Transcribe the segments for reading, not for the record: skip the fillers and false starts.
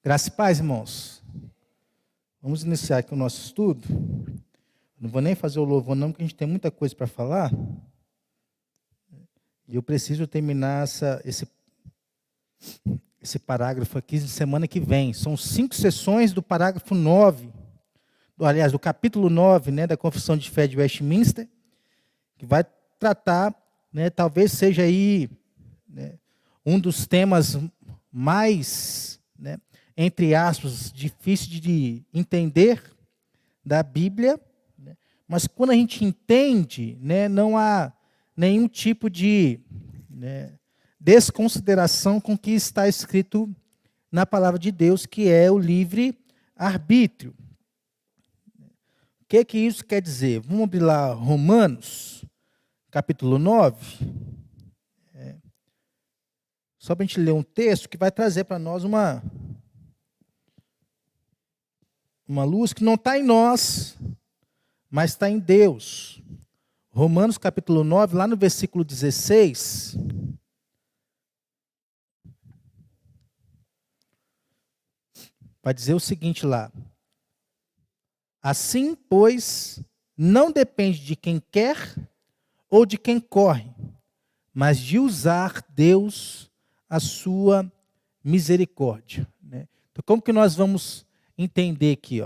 Graça e paz, irmãos. Vamos iniciar aqui o nosso estudo. Não vou nem fazer o louvor não, porque a gente tem muita coisa para falar. E eu preciso terminar esse parágrafo aqui semana que vem. São 5 sessões do parágrafo 9. Aliás, do capítulo 9, né, da Confissão de Fé de Westminster, que vai tratar, né, talvez seja aí, né, um dos temas mais, né, entre aspas, difícil de entender da Bíblia, né? Mas quando a gente entende, né, não há nenhum tipo de, né, desconsideração com o que está escrito na palavra de Deus, que é o livre-arbítrio. O que isso quer dizer? Vamos abrir lá Romanos, capítulo 9. Só para a gente ler um texto que vai trazer para nós uma luz que não está em nós, mas está em Deus. Romanos capítulo 9, lá no versículo 16. Vai dizer o seguinte lá. Assim, pois, não depende de quem quer ou de quem corre, mas de usar Deus a sua misericórdia. Né? Então, como que nós vamos entender aqui?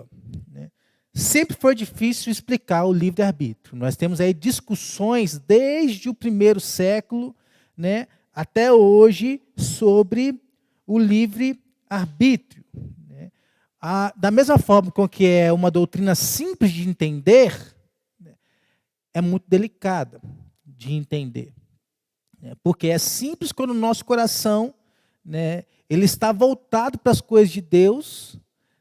Né? Sempre foi difícil explicar o livre-arbítrio. Nós temos aí discussões desde o primeiro século, né, até hoje sobre o livre-arbítrio. Né? Da mesma forma com que é uma doutrina simples de entender, né, é muito delicada de entender. Porque é simples quando o nosso coração, né, ele está voltado para as coisas de Deus,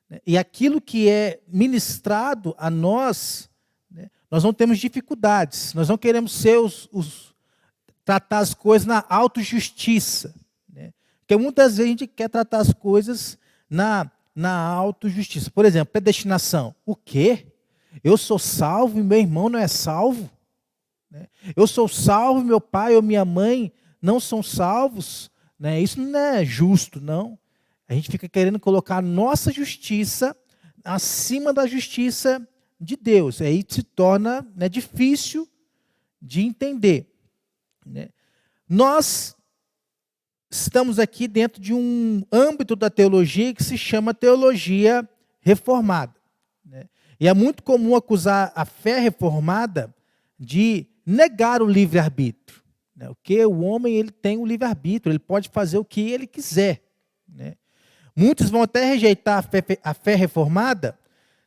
né, e aquilo que é ministrado a nós, né, nós não temos dificuldades, nós não queremos ser tratar as coisas na autojustiça. Né, porque muitas vezes a gente quer tratar as coisas na autojustiça. Por exemplo, predestinação. O quê? Eu sou salvo e meu irmão não é salvo? Eu sou salvo, meu pai ou minha mãe não são salvos, né? Isso não é justo, não. A gente fica querendo colocar a nossa justiça acima da justiça de Deus. Aí se torna, né, difícil de entender. Né? Nós estamos aqui dentro de um âmbito da teologia que se chama teologia reformada. Né? E é muito comum acusar a fé reformada de negar o livre-arbítrio. Né? Porque o homem ele tem o livre-arbítrio, ele pode fazer o que ele quiser. Né? Muitos vão até rejeitar a fé reformada,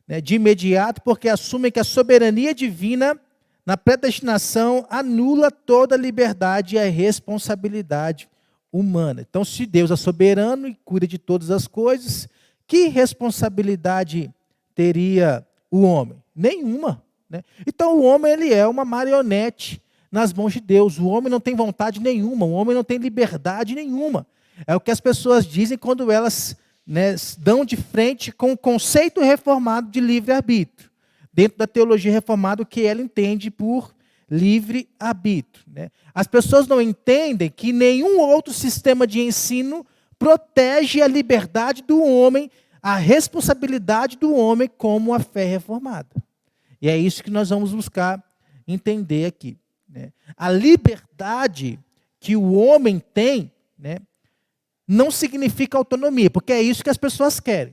né, de imediato, porque assumem que a soberania divina na predestinação anula toda a liberdade e a responsabilidade humana. Então, se Deus é soberano e cuida de todas as coisas, que responsabilidade teria o homem? Nenhuma. Né? Então o homem ele é uma marionete nas mãos de Deus. O homem não tem vontade nenhuma, o homem não tem liberdade nenhuma. É o que as pessoas dizem quando elas, né, dão de frente com o conceito reformado de livre-arbítrio. Dentro da teologia reformada, o que ela entende por livre-arbítrio. Né? As pessoas não entendem que nenhum outro sistema de ensino protege a liberdade do homem, a responsabilidade do homem como a fé reformada. E é isso que nós vamos buscar entender aqui. Né? A liberdade que o homem tem, né, não significa autonomia, porque é isso que as pessoas querem.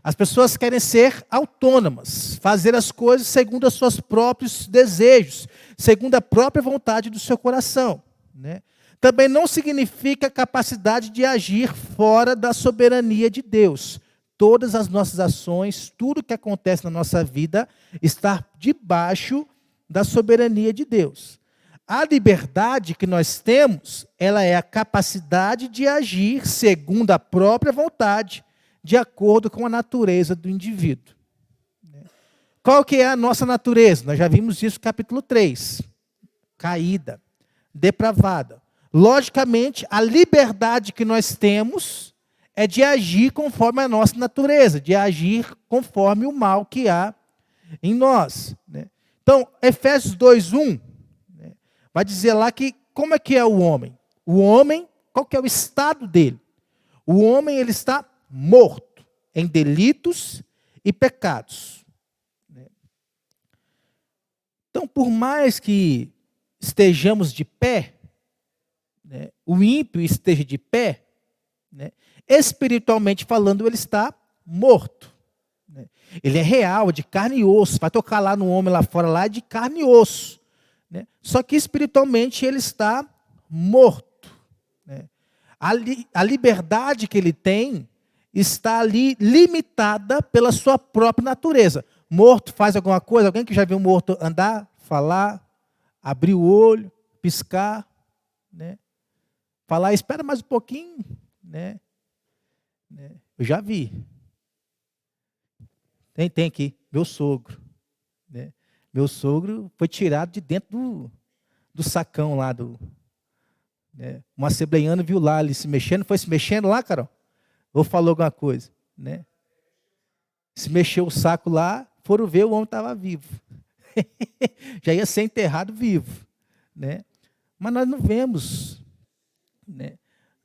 As pessoas querem ser autônomas, fazer as coisas segundo os seus próprios desejos, segundo a própria vontade do seu coração. Né? Também não significa capacidade de agir fora da soberania de Deus. Todas as nossas ações, tudo que acontece na nossa vida, está debaixo da soberania de Deus. A liberdade que nós temos, ela é a capacidade de agir segundo a própria vontade, de acordo com a natureza do indivíduo. Qual que é a nossa natureza? Nós já vimos isso no capítulo 3. Caída, depravada. Logicamente, a liberdade que nós temos é de agir conforme a nossa natureza, de agir conforme o mal que há em nós. Né? Então, Efésios 2:1, né, vai dizer lá que como é que é o homem? O homem, qual que é o estado dele? O homem ele está morto. em delitos e pecados. Então, por mais que estejamos de pé, né, o ímpio esteja de pé, né, espiritualmente falando, ele está morto. Né? Ele é real, de carne e osso. Vai tocar lá no homem lá fora, lá é de carne e osso. Né? Só que espiritualmente ele está morto. Né? A liberdade que ele tem está ali limitada pela sua própria natureza. Morto faz alguma coisa? Alguém que já viu morto andar, falar, abrir o olho, piscar, né? Falar, espera mais um pouquinho, né? Eu já vi. Tem aqui, meu sogro. Né? Meu sogro foi tirado de dentro do sacão lá né? Um assembleiano viu lá ele se mexendo, foi se mexendo lá, Carol? Ou falou alguma coisa, né? Se mexeu o saco lá, foram ver, o homem estava vivo. Já ia ser enterrado vivo, né? Mas nós não vemos, né?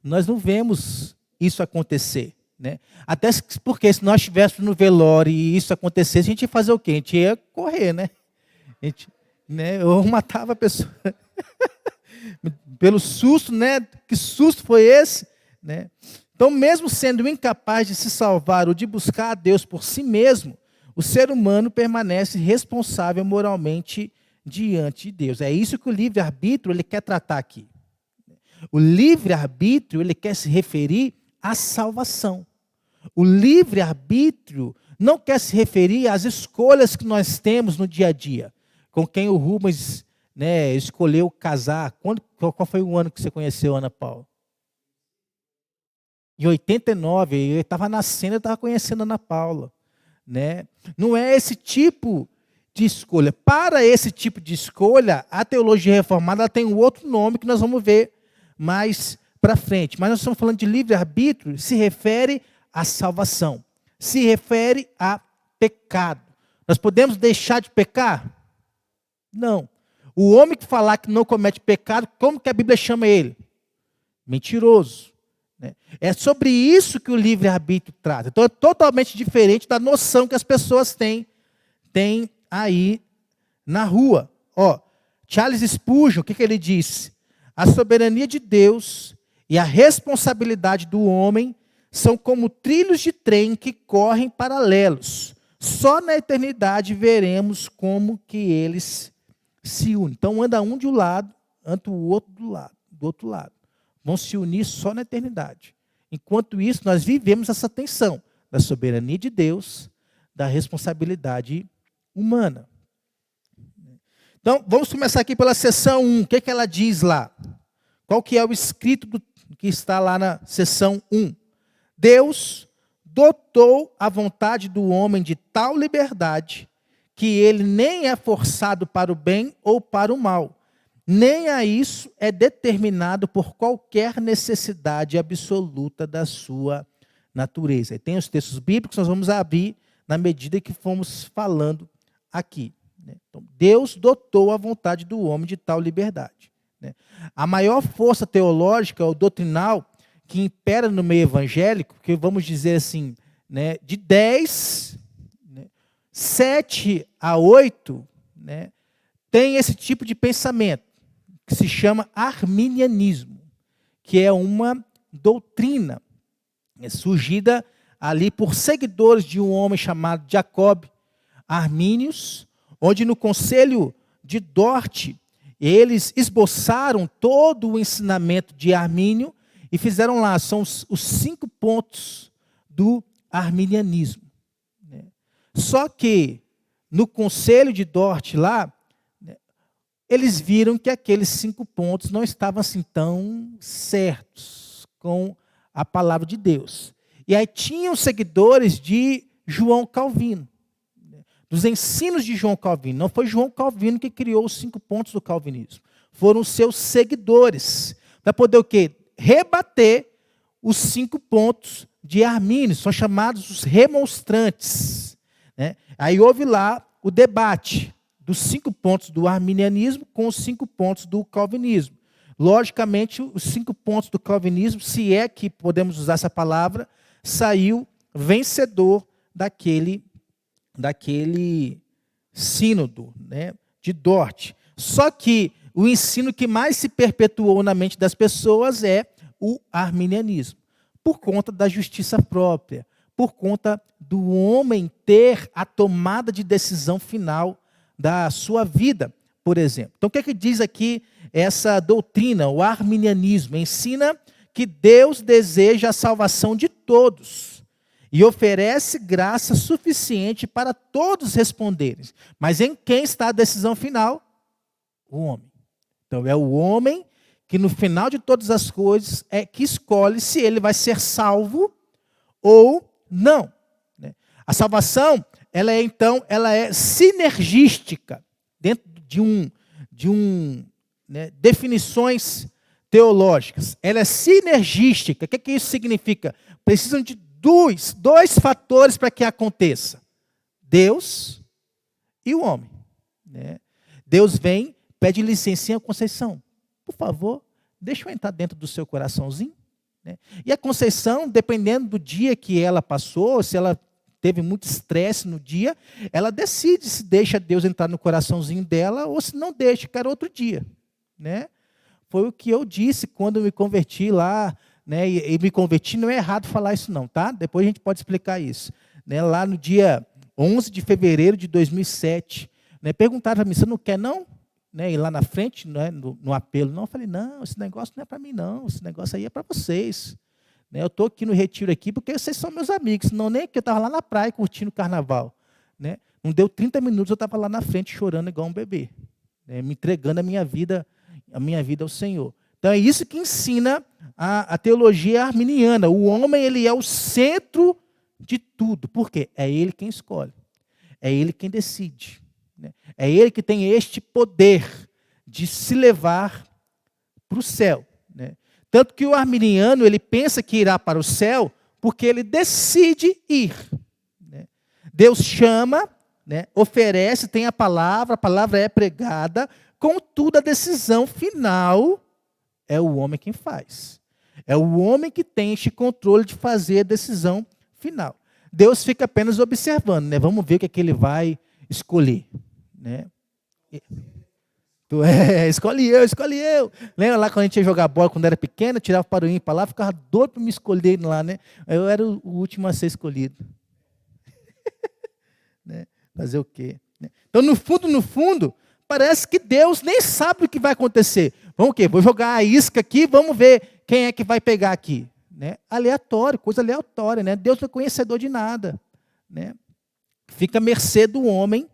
Nós não vemos isso acontecer, né? Até porque se nós estivéssemos no velório e isso acontecesse, a gente ia fazer o quê? A gente ia correr, né? A gente, né? Ou matava a pessoa. Pelo susto, né? Que susto foi esse, né? Então, mesmo sendo incapaz de se salvar ou de buscar a Deus por si mesmo, o ser humano permanece responsável moralmente diante de Deus. É isso que o livre-arbítrio ele quer tratar aqui. O livre-arbítrio ele quer se referir à salvação. O livre-arbítrio não quer se referir às escolhas que nós temos no dia a dia. Com quem o Rubens, né, escolheu casar. Qual foi o ano que você conheceu Ana Paula? Em 89, eu estava nascendo, eu estava conhecendo a Ana Paula. Né? Não é esse tipo de escolha. Para esse tipo de escolha, a teologia reformada ela tem um outro nome que nós vamos ver mais para frente. Mas nós estamos falando de livre-arbítrio, se refere à salvação. Se refere a pecado. Nós podemos deixar de pecar? Não. O homem que falar que não comete pecado, como que a Bíblia chama ele? Mentiroso. É sobre isso que o livre-arbítrio trata. Então é totalmente diferente da noção que as pessoas têm aí na rua. Charles Spurgeon, o que ele disse? A soberania de Deus e a responsabilidade do homem são como trilhos de trem que correm paralelos. Só na eternidade veremos como que eles se unem. Então anda um de um lado, anda o outro do outro lado. Vão se unir só na eternidade. Enquanto isso, nós vivemos essa tensão da soberania de Deus, da responsabilidade humana. Então, vamos começar aqui pela seção 1. O que ela diz lá? Qual que é o escrito que está lá na seção 1? Deus dotou a vontade do homem de tal liberdade que ele nem é forçado para o bem ou para o mal. Nem a isso é determinado por qualquer necessidade absoluta da sua natureza. E tem os textos bíblicos, nós vamos abrir na medida que fomos falando aqui. Então, Deus dotou a vontade do homem de tal liberdade. A maior força teológica ou doutrinal que impera no meio evangélico, que vamos dizer assim, de 10, 7 a 8, tem esse tipo de pensamento, que se chama arminianismo, que é uma doutrina surgida ali por seguidores de um homem chamado Jacob Arminius, onde no Concílio de Dort eles esboçaram todo o ensinamento de Armínio e fizeram lá, são os 5 pontos do arminianismo. Só que no Concílio de Dort lá, eles viram que aqueles 5 pontos não estavam assim tão certos com a palavra de Deus. E aí tinham seguidores de João Calvino, dos ensinos de João Calvino. Não foi João Calvino que criou os 5 pontos do calvinismo. Foram os seus seguidores. Para poder o quê? Rebater os 5 pontos de Armínio. São chamados os remonstrantes. Aí houve lá o debate dos 5 pontos do arminianismo com os 5 pontos do calvinismo. Logicamente, os 5 pontos do calvinismo, se é que podemos usar essa palavra, saiu vencedor daquele sínodo, né, de Dort. Só que o ensino que mais se perpetuou na mente das pessoas é o arminianismo, por conta da justiça própria, por conta do homem ter a tomada de decisão final da sua vida, por exemplo. Então, o que é que diz aqui essa doutrina, o arminianismo? Ensina que Deus deseja a salvação de todos e oferece graça suficiente para todos responderem. Mas em quem está a decisão final? O homem. Então, é o homem que no final de todas as coisas é que escolhe se ele vai ser salvo ou não. A salvação, ela é sinergística dentro de definições teológicas. Ela é sinergística. O que isso significa? Precisam de dois fatores para que aconteça: Deus e o homem. Deus vem, pede licencinha, Conceição, por favor, deixa eu entrar dentro do seu coraçãozinho. E a Conceição, dependendo do dia que ela passou, se ela teve muito estresse no dia, ela decide se deixa Deus entrar no coraçãozinho dela ou se não deixa, quer outro dia. Foi o que eu disse quando eu me converti lá, e me converti, não é errado falar isso não, tá? Depois a gente pode explicar isso. Lá no dia 11 de fevereiro de 2007, perguntaram para mim, você não quer não? E lá na frente, no apelo, não, eu falei, não, esse negócio não é para mim não, esse negócio aí é para vocês. Eu estou aqui no retiro aqui porque vocês são meus amigos, senão nem que eu estava lá na praia curtindo o carnaval. Não deu 30 minutos, eu estava lá na frente chorando igual um bebê, me entregando a minha vida ao Senhor. Então é isso que ensina a teologia arminiana. O homem, ele é o centro de tudo. Por quê? É ele quem escolhe, é ele quem decide. É ele que tem este poder de se levar para o céu. Tanto que o arminiano, ele pensa que irá para o céu porque ele decide ir. Deus chama, oferece, tem a palavra é pregada, contudo a decisão final é o homem quem faz. É o homem que tem este controle de fazer a decisão final. Deus fica apenas observando, vamos ver o que ele vai escolher. Escolhe eu. Lembra lá quando a gente ia jogar bola quando era pequeno, tirava o paroinho para lá, ficava doido para me escolher lá, Eu era o último a ser escolhido. Fazer o quê? Então, no fundo, parece que Deus nem sabe o que vai acontecer. Vamos o quê? Vou jogar a isca aqui, vamos ver quem é que vai pegar aqui. Aleatório, coisa aleatória. Deus não é conhecedor de nada. Fica à mercê do homem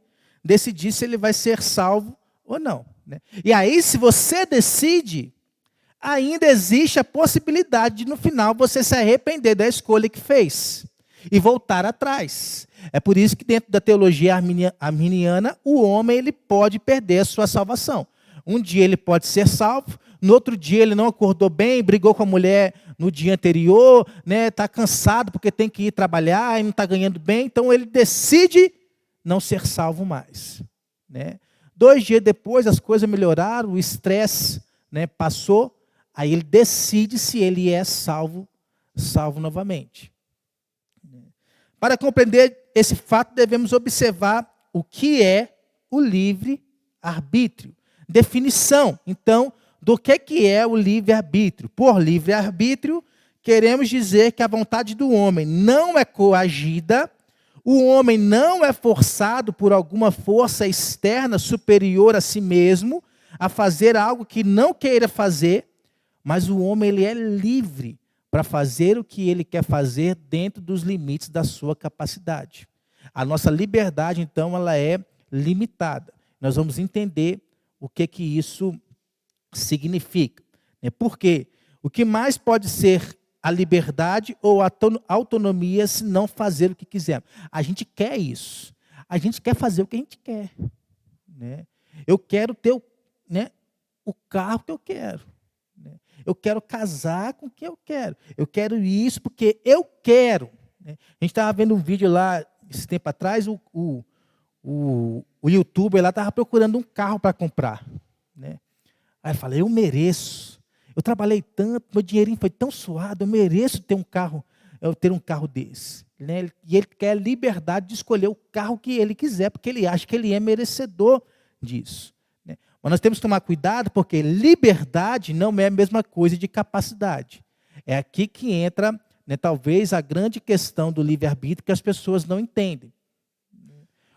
decidir se ele vai ser salvo ou não. E aí, se você decide, ainda existe a possibilidade de, no final, você se arrepender da escolha que fez e voltar atrás. É por isso que, dentro da teologia arminiana, o homem ele pode perder a sua salvação. Um dia ele pode ser salvo, no outro dia ele não acordou bem, brigou com a mulher no dia anterior, está cansado porque tem que ir trabalhar e não está ganhando bem, então ele decide não ser salvo mais. 2 dias depois as coisas melhoraram, o estresse passou, aí ele decide se ele é salvo novamente. Para compreender esse fato, devemos observar o que é o livre-arbítrio. Definição, então, do que é o livre-arbítrio. Por livre-arbítrio, queremos dizer que a vontade do homem não é coagida, o homem não é forçado por alguma força externa superior a si mesmo a fazer algo que não queira fazer, mas o homem ele é livre para fazer o que ele quer fazer dentro dos limites da sua capacidade. A nossa liberdade, então, ela é limitada. Nós vamos entender o que isso significa. Porque o que mais pode ser a liberdade ou a autonomia se não fazer o que quiser? A gente quer isso. A gente quer fazer o que a gente quer. Eu quero ter o carro que eu quero. Eu quero casar com quem eu quero. Eu quero isso porque eu quero. A gente estava vendo um vídeo lá, esse tempo atrás, o youtuber lá estava procurando um carro para comprar. Aí eu falei, eu mereço. Eu trabalhei tanto, meu dinheirinho foi tão suado, eu mereço ter um carro desse. né? E ele quer liberdade de escolher o carro que ele quiser, porque ele acha que ele é merecedor disso, né? Mas nós temos que tomar cuidado, porque liberdade não é a mesma coisa de capacidade. É aqui que entra, né, talvez a grande questão do livre-arbítrio que as pessoas não entendem.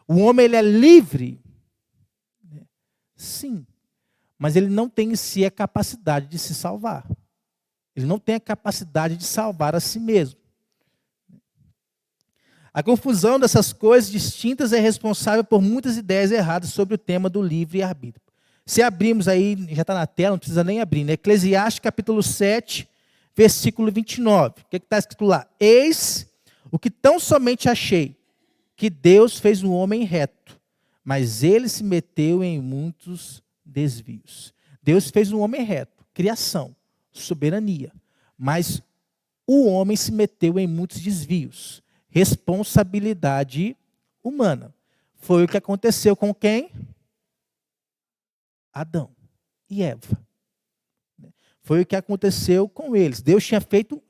O homem ele é livre, né? Sim, mas ele não tem em si a capacidade de se salvar. Ele não tem a capacidade de salvar a si mesmo. A confusão dessas coisas distintas é responsável por muitas ideias erradas sobre o tema do livre-arbítrio. Se abrimos aí, já está na tela, não precisa nem abrir, né? Eclesiastes capítulo 7, versículo 29. O que está escrito lá? Eis o que tão somente achei, que Deus fez um homem reto, mas ele se meteu em muitos desvios. Deus fez um homem reto, criação, soberania, mas o homem se meteu em muitos desvios, responsabilidade humana. Foi o que aconteceu com quem? Adão e Eva. Foi o que aconteceu com eles. Deus tinha feito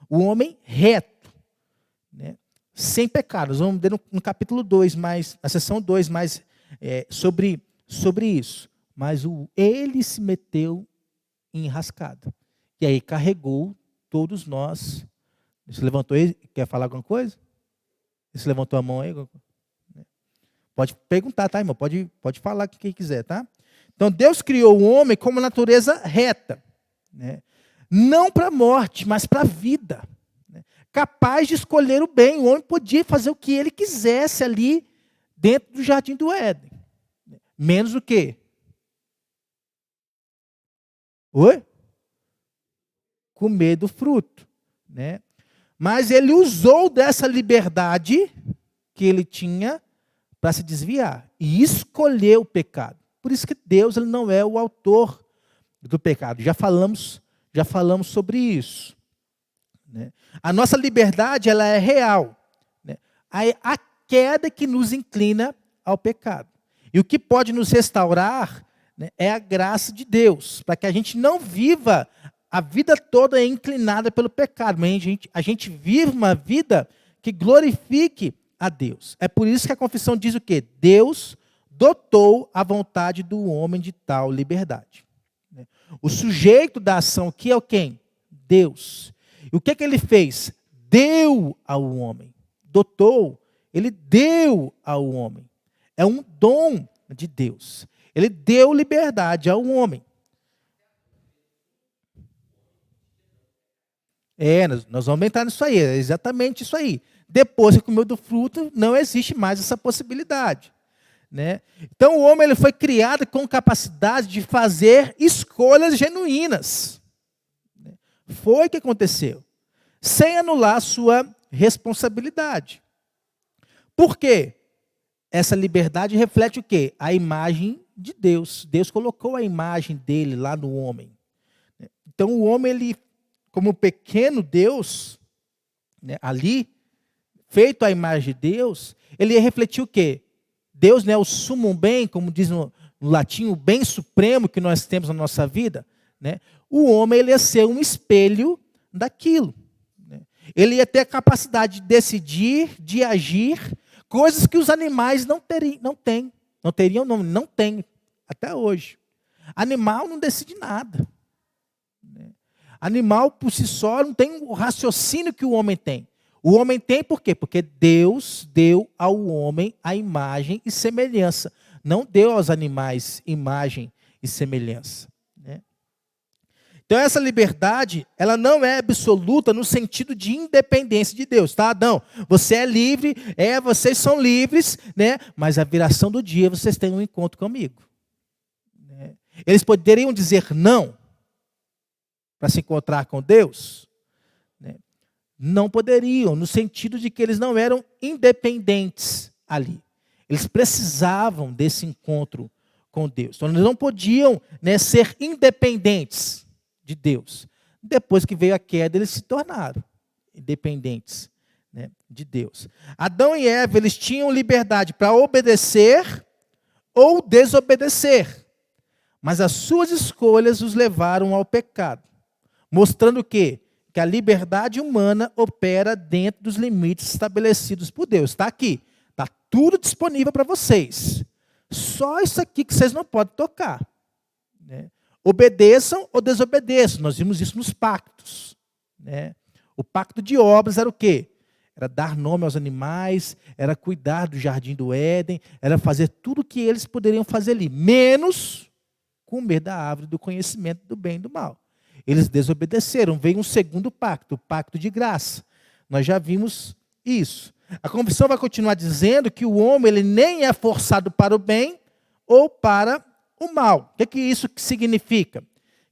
o homem reto, né? Sem pecados. Vamos ver no capítulo 2, mais, na seção 2, mais sobre isso. Mas ele se meteu em enrascada. E aí carregou todos nós. Ele se levantou aí, quer falar alguma coisa? Ele se levantou a mão aí? Pode perguntar, tá, irmão? Pode falar o que quiser, tá? Então, Deus criou o homem como natureza reta, né? Não para a morte, mas para a vida, né? Capaz de escolher o bem. O homem podia fazer o que ele quisesse ali dentro do jardim do Éden. Menos o quê? Oi? Comer do fruto, né? Mas ele usou dessa liberdade que ele tinha para se desviar e escolheu o pecado. Por isso que Deus ele não é o autor do pecado. Já falamos sobre isso, né? A nossa liberdade ela é real, né? A queda que nos inclina ao pecado. E o que pode nos restaurar, né, é a graça de Deus, para que a gente não viva a vida toda inclinada pelo pecado, mas a gente vive uma vida que glorifique a Deus. É por isso que a confissão diz o quê? Deus dotou a vontade do homem de tal liberdade. O sujeito da ação aqui é o quem? Deus. E o que ele fez? Deu ao homem. Dotou, ele deu ao homem. É um dom de Deus. Ele deu liberdade ao homem. Nós vamos entrar nisso aí, é exatamente isso aí. Depois que comeu do fruto, não existe mais essa possibilidade, né? Então o homem ele foi criado com capacidade de fazer escolhas genuínas. Foi o que aconteceu, sem anular a sua responsabilidade. Por quê? Essa liberdade reflete o quê? A imagem de Deus. Deus colocou a imagem dele lá no homem. Então o homem, ele, como pequeno Deus, né, ali, feito à imagem de Deus, ele ia refletir o quê? Deus, né, o sumum bem, como diz no latim, o bem supremo que nós temos na nossa vida, né? O homem ele ia ser um espelho daquilo, né? Ele ia ter a capacidade de decidir, de agir, coisas que os animais não teriam, não tem, até hoje. Animal não decide nada. Animal, por si só, não tem o raciocínio que o homem tem. O homem tem por quê? Porque Deus deu ao homem a imagem e semelhança. Não deu aos animais imagem e semelhança, né? Então essa liberdade, ela não é absoluta no sentido de independência de Deus, tá? Adão, você é livre, vocês são livres, né? Mas a viração do dia vocês têm um encontro comigo, né? Eles poderiam dizer não para se encontrar com Deus, né? Não poderiam, no sentido de que eles não eram independentes ali. Eles precisavam desse encontro com Deus. Então, eles não podiam, né, ser independentes de Deus. Depois que veio a queda, eles se tornaram independentes, né, de Deus. Adão e Eva, eles tinham liberdade para obedecer ou desobedecer. Mas as suas escolhas os levaram ao pecado. Mostrando o quê? que a liberdade humana opera dentro dos limites estabelecidos por Deus. Está aqui. Está tudo disponível para vocês. Só isso aqui que vocês não podem tocar. Né? Obedeçam ou desobedeçam. Nós vimos isso nos pactos. Né? O pacto de obras era o quê? Era dar nome aos animais, era cuidar do jardim do Éden, era fazer tudo o que eles poderiam fazer ali, menos comer da árvore do conhecimento do bem e do mal. Eles desobedeceram. Veio um segundo pacto, o pacto de graça. Nós já vimos isso. A confissão vai continuar dizendo que o homem ele nem é forçado para o bem ou para o mal. O que isso significa?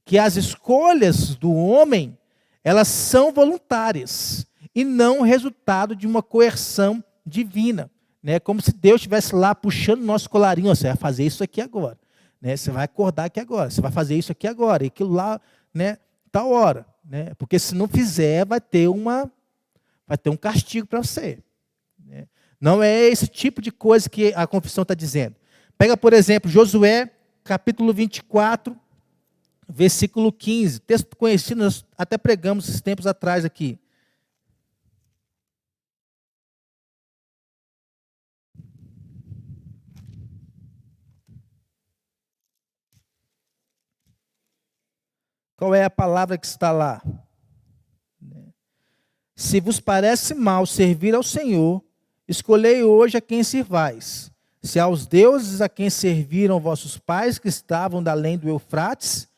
Que as escolhas do homem, elas são voluntárias e não resultado de uma coerção divina. Né? Como se Deus estivesse lá puxando o nosso colarinho. Você vai fazer isso aqui agora. Né? Você vai acordar aqui agora. Você vai fazer isso aqui agora. E aquilo lá, né, tal hora. Né? Porque se não fizer, vai ter um castigo para você. Né? Não é esse tipo de coisa que a confissão está dizendo. Pega, por exemplo, Josué, capítulo 24, versículo 15. Texto conhecido, nós até pregamos esses tempos atrás aqui. Qual é a palavra que está lá? Se vos parece mal servir ao Senhor, escolhei hoje a quem servais. Se aos deuses a quem serviram vossos pais que estavam da além do Eufrates,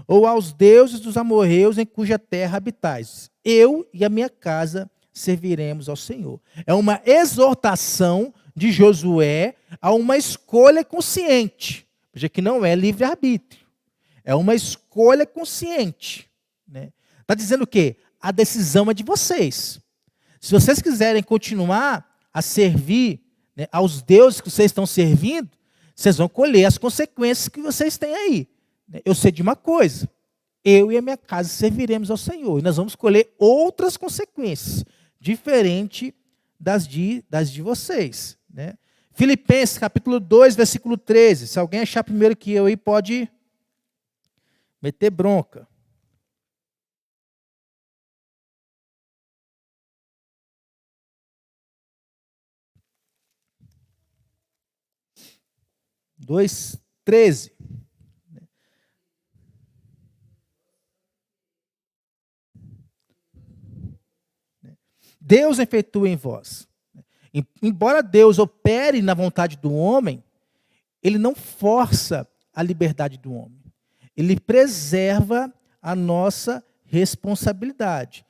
ou aos deuses dos amorreus em cuja terra habitais. Eu e a minha casa serviremos ao Senhor. É uma exortação de Josué a uma escolha consciente, já que não é livre-arbítrio. É uma escolha consciente. Né? Está dizendo o quê? A decisão é de vocês. Se vocês quiserem continuar a servir, né, aos deuses que vocês estão servindo, vocês vão colher as consequências que vocês têm aí. Eu sei de uma coisa. Eu e a minha casa serviremos ao Senhor. E nós vamos colher outras consequências, diferente das de vocês. Né? Filipenses, capítulo 2, versículo 13. Se alguém achar primeiro que eu aí, pode meter bronca. Dois, 13. Deus efetua em vós. Embora Deus opere na vontade do homem, Ele não força a liberdade do homem. Ele preserva a nossa responsabilidade.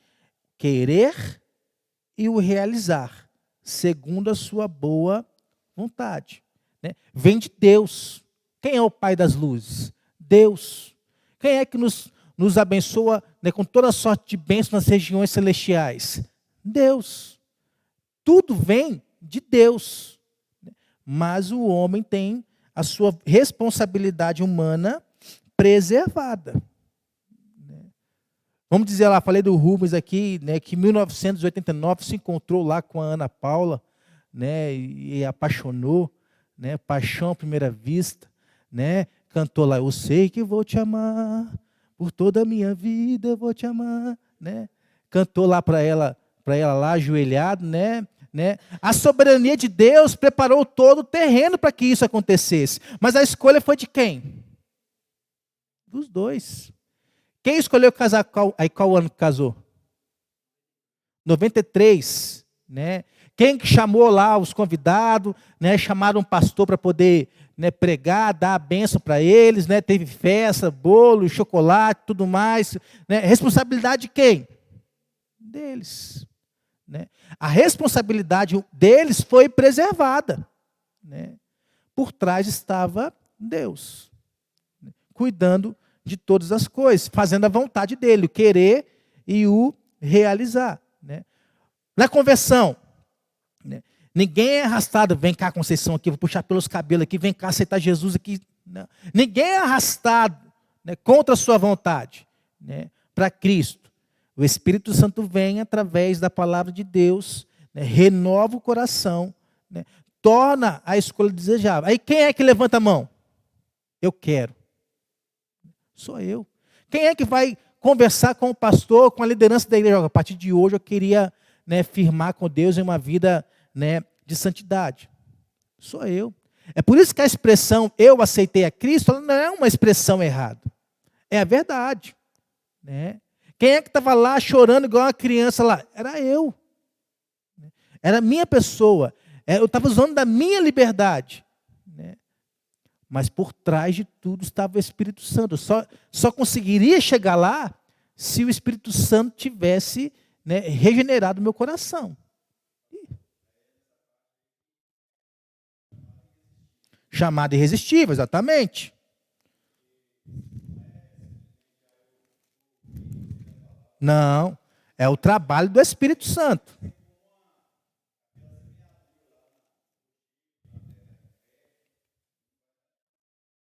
Querer e o realizar, segundo a sua boa vontade. Né? Vem de Deus. Quem é o Pai das luzes? Deus. Quem é que nos abençoa, né, com toda sorte de bênçãos nas regiões celestiais? Deus. Tudo vem de Deus. Mas o homem tem a sua responsabilidade humana preservada. Vamos dizer lá, falei do Rubens aqui, né, que em 1989 se encontrou lá com a Ana Paula, né, e apaixonou, né, paixão à primeira vista, né, cantou lá, eu sei que vou te amar, por toda a minha vida eu vou te amar, né, cantou lá para ela lá ajoelhado, né. A soberania de Deus preparou todo o terreno para que isso acontecesse, mas a escolha foi de quem? Dos dois. Quem escolheu casar? Aí qual ano que casou? 93, né? Quem que chamou lá os convidados, né? Chamaram um pastor para poder, né, pregar, dar a bênção para eles, né? Teve festa, bolo, chocolate, tudo mais, né? Responsabilidade de quem? Deles, né? A responsabilidade deles foi preservada, né? Por trás estava Deus, né, cuidando de todas as coisas, fazendo a vontade dele, o querer e o realizar. Né? Na conversão, né, ninguém é arrastado, vem cá, Conceição, aqui, vou puxar pelos cabelos aqui, vem cá aceitar Jesus aqui. Não. Ninguém é arrastado, né, contra a sua vontade, né, para Cristo. O Espírito Santo vem através da palavra de Deus, né, renova o coração, né, torna a escolha desejável. Aí quem é que levanta a mão? Eu quero. Sou eu. Quem é que vai conversar com o pastor, com a liderança da igreja. A partir de hoje eu queria, né, firmar com Deus em uma vida, né, de santidade. Sou eu. É por isso que a expressão eu aceitei a Cristo, ela não é uma expressão errada. É a verdade. Né? Quem é que estava lá chorando igual uma criança lá? Era eu. Era a minha pessoa. Eu estava usando da minha liberdade. Né? Mas por trás de tudo estava o Espírito Santo. Só conseguiria chegar lá se o Espírito Santo tivesse, né, regenerado o meu coração. Chamada irresistível, exatamente. Não, é o trabalho do Espírito Santo.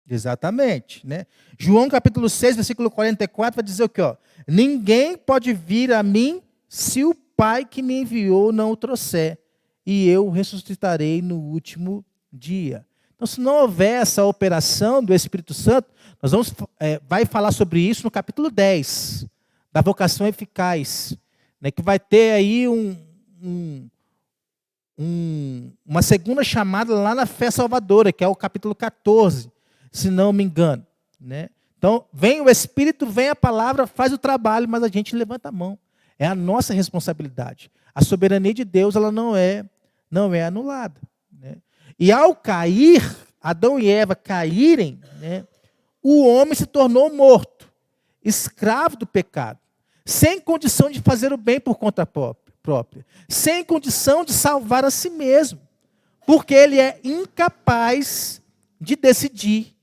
Exatamente, né? João capítulo 6, versículo 44 vai dizer o quê? Ó? Ninguém pode vir a mim se o Pai que me enviou não o trouxer, e eu ressuscitarei no último dia. Então, se não houver essa operação do Espírito Santo, nós vamos vai falar sobre isso no capítulo 10, da vocação eficaz, né, que vai ter aí uma segunda chamada lá na fé salvadora, que é o capítulo 14, se não me engano. Né? Então, vem o Espírito, vem a palavra, faz o trabalho, mas a gente levanta a mão. É a nossa responsabilidade. A soberania de Deus ela não é anulada. Né? E ao cair, Adão e Eva caírem, né, o homem se tornou morto, escravo do pecado, sem condição de fazer o bem por conta própria, sem condição de salvar a si mesmo, porque ele é incapaz de decidir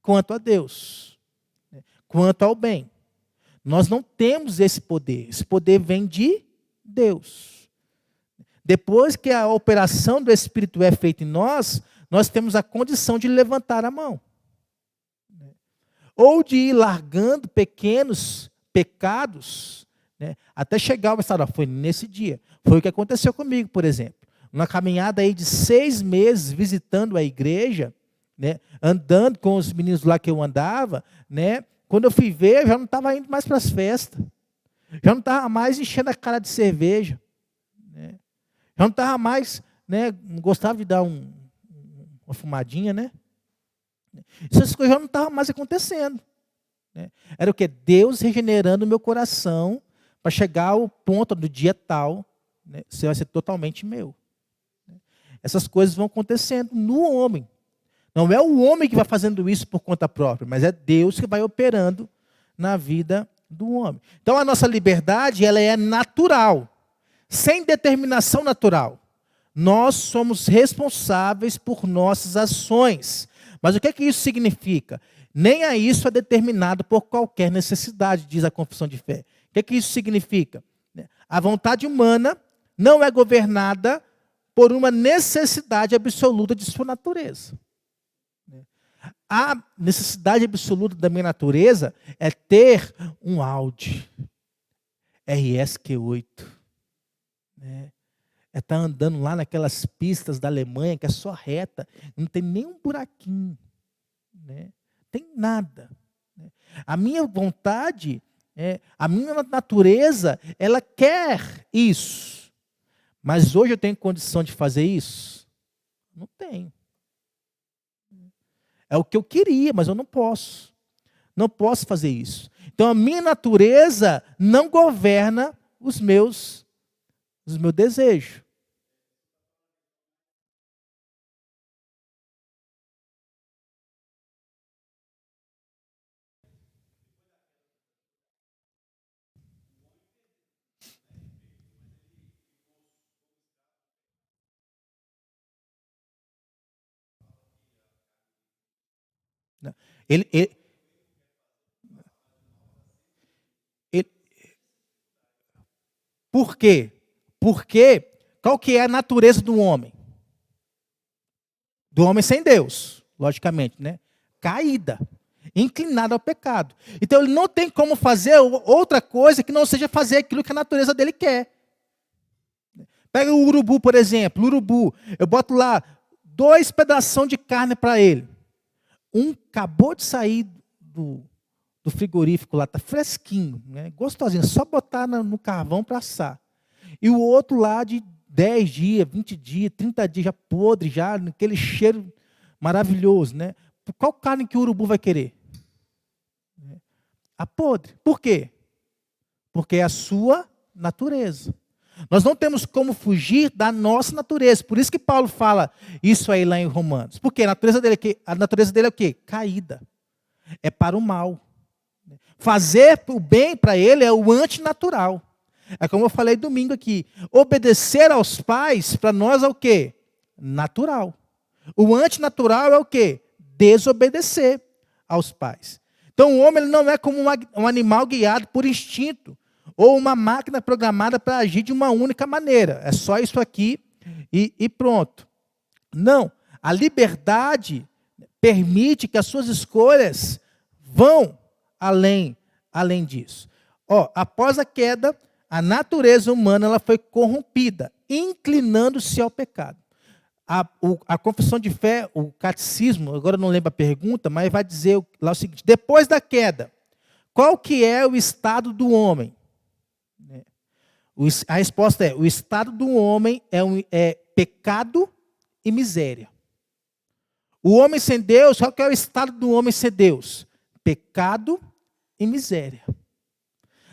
quanto a Deus, né, quanto ao bem. Nós não temos esse poder vem de Deus. Depois que a operação do Espírito é feita em nós, nós temos a condição de levantar a mão. Ou de ir largando pequenos pecados, né, até chegar ao estado. Foi nesse dia. Foi o que aconteceu comigo, por exemplo. Uma caminhada aí de 6 meses visitando a igreja, né, andando com os meninos lá que eu andava, né, quando eu fui ver, eu já não estava indo mais para as festas. Já não estava mais enchendo a cara de cerveja. Né, já não estava mais, né, gostava de dar uma fumadinha, né? Essas coisas já não estavam mais acontecendo. Né? Era o que? Deus regenerando o meu coração para chegar ao ponto do dia tal, né, você vai ser totalmente meu. Essas coisas vão acontecendo no homem. Não é o homem que vai fazendo isso por conta própria, mas é Deus que vai operando na vida do homem. Então a nossa liberdade ela é natural, sem determinação natural. Nós somos responsáveis por nossas ações. Mas o que é que isso significa? Nem a isso é determinado por qualquer necessidade, diz a confissão de fé. O que é que isso significa? A vontade humana não é governada por uma necessidade absoluta de sua natureza. A necessidade absoluta da minha natureza é ter um Audi RSQ8. Né? É estar andando lá naquelas pistas da Alemanha, que é só reta, não tem nenhum buraquinho. Né? Tem nada. Né? A minha vontade, a minha natureza, ela quer isso. Mas hoje eu tenho condição de fazer isso? Não tenho. É o que eu queria, mas eu não posso. Não posso fazer isso. Então a minha natureza não governa os meus desejos. Ele, ele, ele- por quê? Porque qual que é a natureza do homem? Do homem sem Deus, logicamente, né? Caída, inclinada ao pecado. Então ele não tem como fazer outra coisa que não seja fazer aquilo que a natureza dele quer. Pega o urubu, por exemplo. O urubu, eu boto lá 2 pedaços de carne para ele. Um acabou de sair do do frigorífico lá, está fresquinho, né? Gostosinho, só botar no carvão para assar. E o outro lá de 10 dias, 20 dias, 30 dias, já podre, já naquele cheiro maravilhoso, né? Qual carne que o urubu vai querer? A podre. Por quê? Porque é a sua natureza. Nós não temos como fugir da nossa natureza. Por isso que Paulo fala isso aí lá em Romanos. Porque a natureza dele é o quê? Caída. É para o mal. Fazer o bem para ele é o antinatural. É como eu falei domingo aqui. Obedecer aos pais, para nós é o quê? Natural. O antinatural é o quê? Desobedecer aos pais. Então o homem ele não é como um animal guiado por instinto, ou uma máquina programada para agir de uma única maneira. É só isso aqui e pronto. Não. A liberdade permite que as suas escolhas vão além disso. Após a queda, a natureza humana ela foi corrompida, inclinando-se ao pecado. A confissão de fé, o catecismo, agora eu não lembro a pergunta, mas vai dizer lá o seguinte: depois da queda, qual que é o estado do homem? A resposta é: o estado do homem é pecado e miséria. O homem sem Deus, qual que é o estado do homem sem Deus? Pecado e miséria.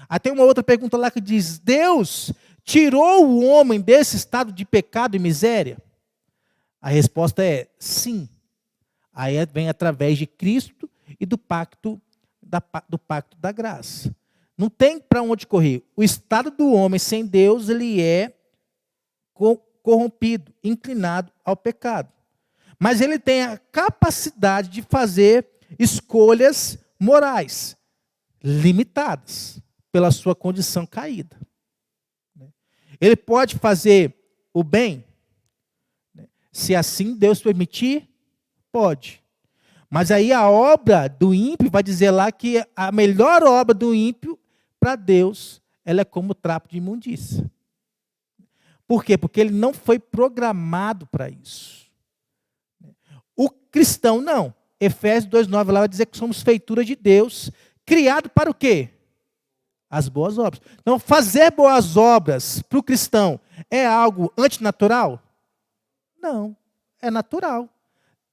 Aí tem uma outra pergunta lá que diz: Deus tirou o homem desse estado de pecado e miséria? A resposta é sim. Aí vem através de Cristo e do pacto da graça. Não tem para onde correr. O estado do homem sem Deus, ele é corrompido, inclinado ao pecado. Mas ele tem a capacidade de fazer escolhas morais, limitadas pela sua condição caída. Ele pode fazer o bem? Se assim Deus permitir, pode. Mas aí a obra do ímpio vai dizer lá que a melhor obra do ímpio, para Deus, ela é como trapo de imundícia. Por quê? Porque ele não foi programado para isso. O cristão não. Efésios 2,9 lá vai dizer que somos feitura de Deus, criado para o quê? As boas obras. Então, fazer boas obras para o cristão é algo antinatural? Não, é natural.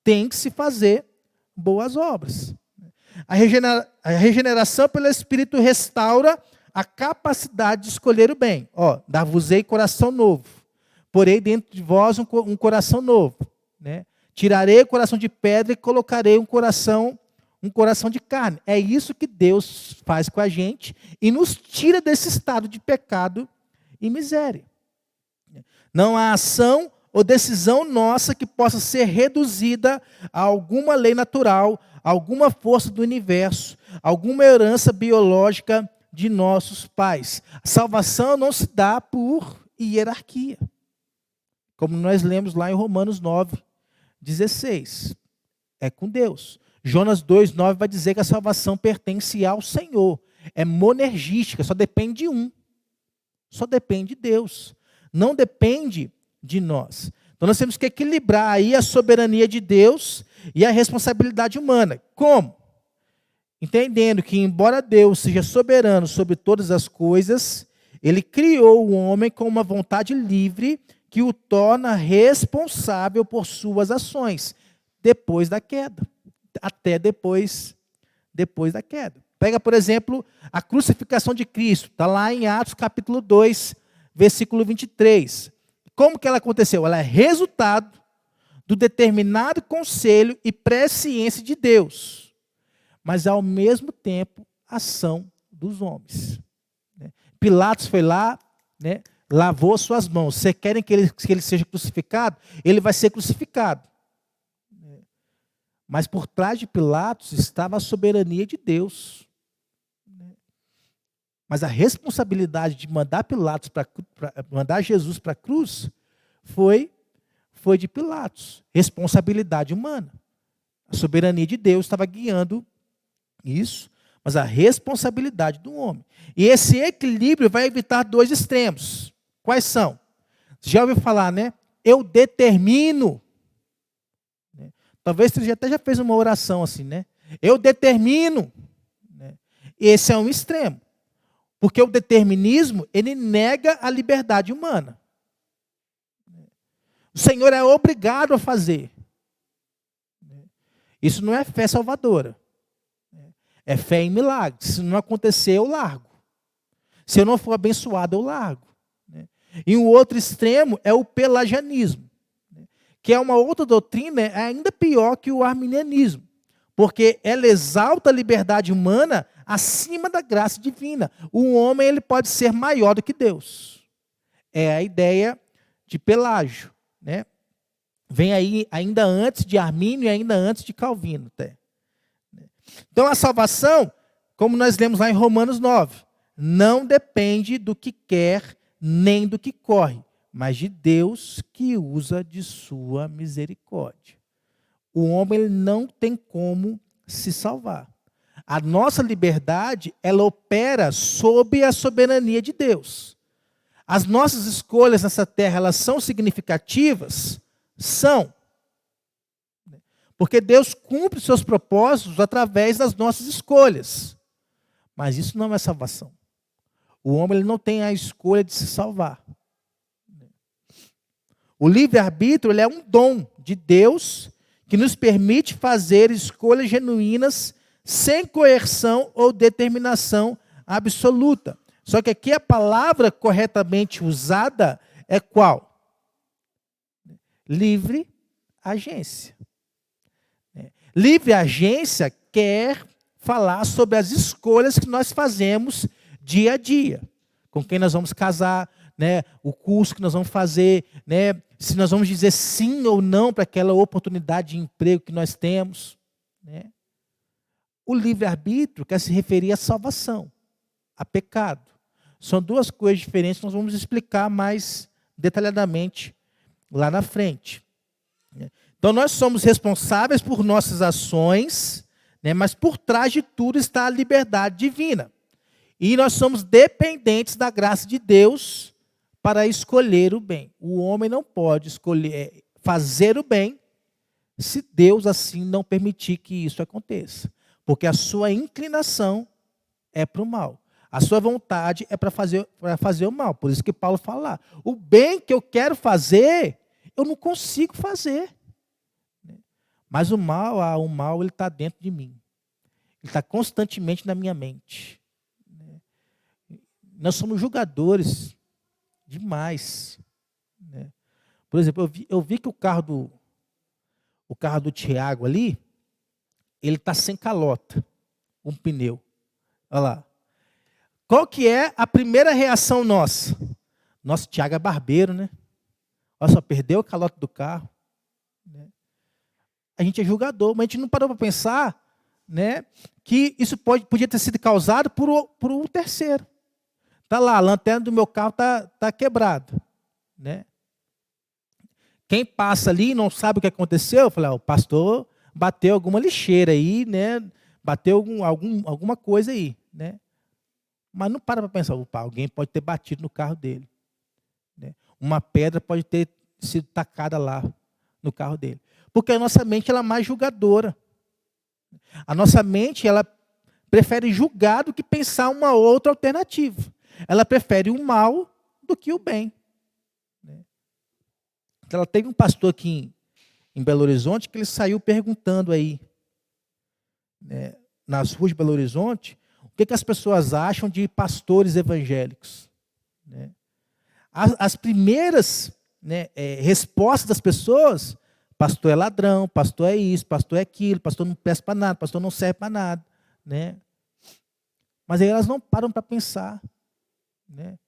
Tem que se fazer boas obras. A regeneração pelo Espírito restaura a capacidade de escolher o bem. Dar-vos-ei coração novo. Porei dentro de vós um coração novo. Né? Tirarei o coração de pedra e colocarei um coração de carne. É isso que Deus faz com a gente e nos tira desse estado de pecado e miséria. Não há ação ou decisão nossa que possa ser reduzida a alguma lei natural, alguma força do universo, alguma herança biológica de nossos pais. A salvação não se dá por hierarquia, como nós lemos lá em Romanos 9:16. É com Deus. Jonas 2:9 vai dizer que a salvação pertence ao Senhor. É monergística, só depende de um. Só depende de Deus. Não depende de nós. Então nós temos que equilibrar aí a soberania de Deus e a responsabilidade humana. Como? Entendendo que embora Deus seja soberano sobre todas as coisas, Ele criou o homem com uma vontade livre que o torna responsável por suas ações depois da queda. Até depois da queda. Pega, por exemplo, a crucificação de Cristo. Está lá em Atos capítulo 2, versículo 23. Como que ela aconteceu? Ela é resultado do determinado conselho e presciência de Deus, mas ao mesmo tempo ação dos homens. Pilatos foi lá, lavou suas mãos. Você querem que ele seja crucificado? Ele vai ser crucificado. Mas por trás de Pilatos estava a soberania de Deus. Mas a responsabilidade de mandar mandar Jesus para a cruz foi de Pilatos. Responsabilidade humana. A soberania de Deus estava guiando isso, mas a responsabilidade do homem. E esse equilíbrio vai evitar dois extremos. Quais são? Você já ouviu falar, né? Eu determino. Talvez você até já fez uma oração assim, né? Eu determino. Esse é um extremo. Porque o determinismo, ele nega a liberdade humana. O Senhor é obrigado a fazer. Isso não é fé salvadora. É fé em milagres. Se não acontecer, eu largo. Se eu não for abençoado, eu largo. E um outro extremo é o pelagianismo, que é uma outra doutrina ainda pior que o arminianismo, porque ela exalta a liberdade humana acima da graça divina. O homem ele pode ser maior do que Deus. É a ideia de Pelágio, né? Vem aí ainda antes de Armínio e ainda antes de Calvino. Até. Então a salvação, como nós lemos lá em Romanos 9, não depende do que quer nem do que corre, mas de Deus que usa de sua misericórdia. O homem ele não tem como se salvar. A nossa liberdade, ela opera sob a soberania de Deus. As nossas escolhas nessa terra, elas são significativas? São. Porque Deus cumpre seus propósitos através das nossas escolhas. Mas isso não é salvação. O homem ele não tem a escolha de se salvar. O livre-arbítrio ele é um dom de Deus que nos permite fazer escolhas genuínas sem coerção ou determinação absoluta. Só que aqui a palavra corretamente usada é qual? Livre agência. Livre agência quer falar sobre as escolhas que nós fazemos dia a dia. Com quem nós vamos casar, né? O curso que nós vamos fazer, né? Se nós vamos dizer sim ou não para aquela oportunidade de emprego que nós temos. Né? O livre-arbítrio quer se referir à salvação, a pecado. São duas coisas diferentes, nós vamos explicar mais detalhadamente lá na frente. Então nós somos responsáveis por nossas ações, né? Mas por trás de tudo está a liberdade divina. E nós somos dependentes da graça de Deus para escolher o bem. O homem não pode escolher fazer o bem se Deus assim não permitir que isso aconteça. Porque a sua inclinação é para o mal. A sua vontade é para fazer o mal. Por isso que Paulo fala lá. O bem que eu quero fazer, eu não consigo fazer. Mas o mal ele está dentro de mim. Ele está constantemente na minha mente. Nós somos julgadores demais. Né? Por exemplo, eu vi que o carro do Tiago ali, ele está sem calota, um pneu. Olha lá. Qual que é a primeira reação nossa? Nosso Tiago é barbeiro, né? Olha só, perdeu a calota do carro. Né? A gente é julgador, mas a gente não parou para pensar, né, que isso podia ter sido causado por um terceiro. Está lá, a lanterna do meu carro está quebrada. Né? Quem passa ali e não sabe o que aconteceu, eu falei, o pastor bateu alguma lixeira aí, né? Bateu alguma coisa aí. Né? Mas não para pensar, alguém pode ter batido no carro dele. Né? Uma pedra pode ter sido tacada lá no carro dele. Porque a nossa mente ela é mais julgadora. A nossa mente ela prefere julgar do que pensar uma outra alternativa. Ela prefere o mal do que o bem. Ela teve um pastor aqui em Belo Horizonte que ele saiu perguntando aí, né, nas ruas de Belo Horizonte, o que as pessoas acham de pastores evangélicos. Né? As primeiras, né, respostas das pessoas, pastor é ladrão, pastor é isso, pastor é aquilo, pastor não presta para nada, pastor não serve para nada. Né? Mas aí elas não param para pensar, né,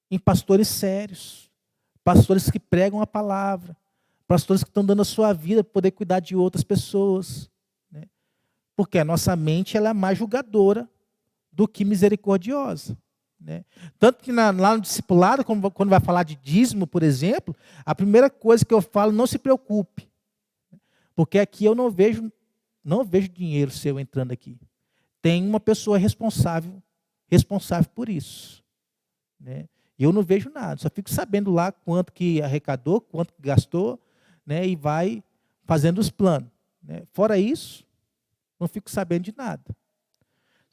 em pastores sérios, pastores que pregam a palavra, pastores que estão dando a sua vida para poder cuidar de outras pessoas. Né? Porque a nossa mente ela é mais julgadora do que misericordiosa. Né? Tanto que lá no discipulado, quando vai falar de dízimo, por exemplo, a primeira coisa que eu falo, não se preocupe. Porque aqui eu não vejo dinheiro seu entrando aqui. Tem uma pessoa responsável por isso. Né? E eu não vejo nada, só fico sabendo lá quanto que arrecadou, quanto que gastou, né? E vai fazendo os planos. Né? Fora isso, não fico sabendo de nada.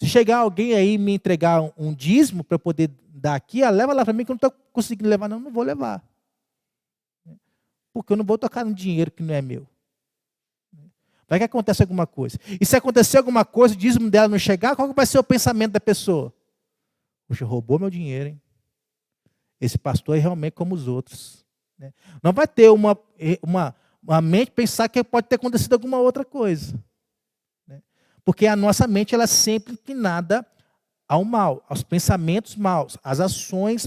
Se chegar alguém aí e me entregar um dízimo para eu poder dar aqui, leva lá para mim que eu não estou conseguindo levar, não vou levar. Porque eu não vou tocar no dinheiro que não é meu. Vai que acontece alguma coisa. E se acontecer alguma coisa, o dízimo dela não chegar, qual vai ser o pensamento da pessoa? Poxa, roubou meu dinheiro, hein? Esse pastor é realmente como os outros. Não vai ter uma mente pensar que pode ter acontecido alguma outra coisa. Porque a nossa mente ela é sempre inclinada ao mal, aos pensamentos maus, às ações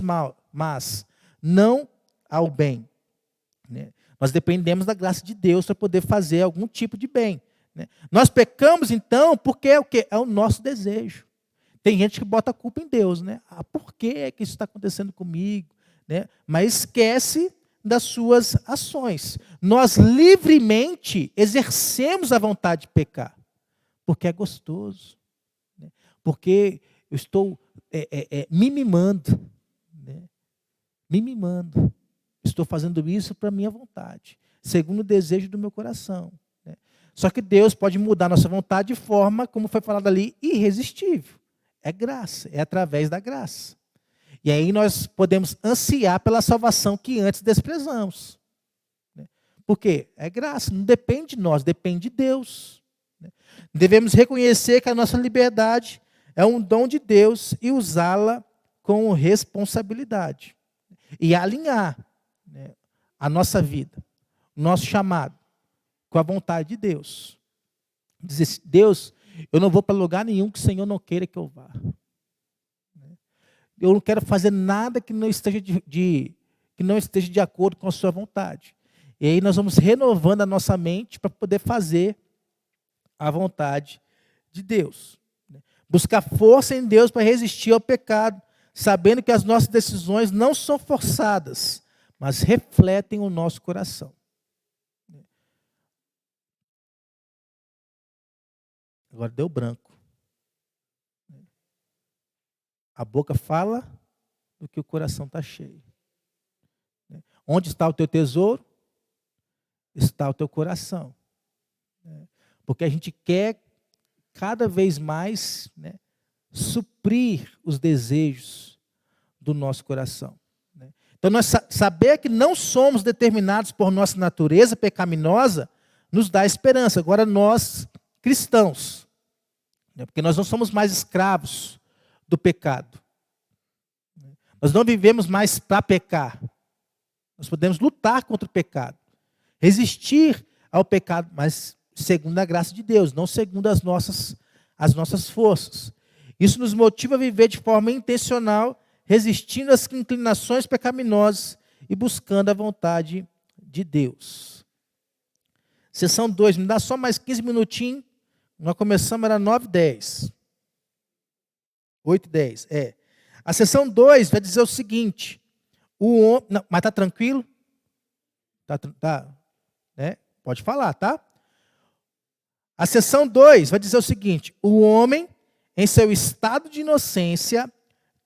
mas não ao bem. Nós dependemos da graça de Deus para poder fazer algum tipo de bem. Nós pecamos, então, porque é o quê? É o nosso desejo. Tem gente que bota a culpa em Deus. Por que isso está acontecendo comigo? Mas esquece das suas ações. Nós livremente exercemos a vontade de pecar. Porque é gostoso. Porque eu estou me mimando. Me mimando. Estou fazendo isso para a minha vontade, segundo o desejo do meu coração. Só que Deus pode mudar nossa vontade de forma, como foi falado ali, irresistível. É graça, é através da graça. E aí nós podemos ansiar pela salvação que antes desprezamos. Por quê? É graça, não depende de nós, depende de Deus. Devemos reconhecer que a nossa liberdade é um dom de Deus e usá-la com responsabilidade. E alinhar a nossa vida, o nosso chamado, com a vontade de Deus. Dizer assim, Deus, eu não vou para lugar nenhum que o Senhor não queira que eu vá. Eu não quero fazer nada que não esteja de acordo com a sua vontade. E aí nós vamos renovando a nossa mente para poder fazer a vontade de Deus. Buscar força em Deus para resistir ao pecado, sabendo que as nossas decisões não são forçadas, mas refletem o nosso coração. Agora deu branco. A boca fala do que o coração está cheio. Onde está o teu tesouro? Está o teu coração. Porque a gente quer cada vez mais suprir os desejos do nosso coração. Então, nós saber que não somos determinados por nossa natureza pecaminosa nos dá esperança. Agora, nós, cristãos, porque nós não somos mais escravos do pecado. Nós não vivemos mais para pecar. Nós podemos lutar contra o pecado, resistir ao pecado, mas segundo a graça de Deus, não segundo as nossas forças. Isso nos motiva a viver de forma intencional, resistindo às inclinações pecaminosas e buscando a vontade de Deus. Sessão 2, me dá só mais 15 minutinhos. Nós começamos, era 9h10. 8h10, A sessão 2 vai dizer o seguinte, mas está tranquilo? Tá, Pode falar, tá? A sessão 2 vai dizer o seguinte, o homem, em seu estado de inocência,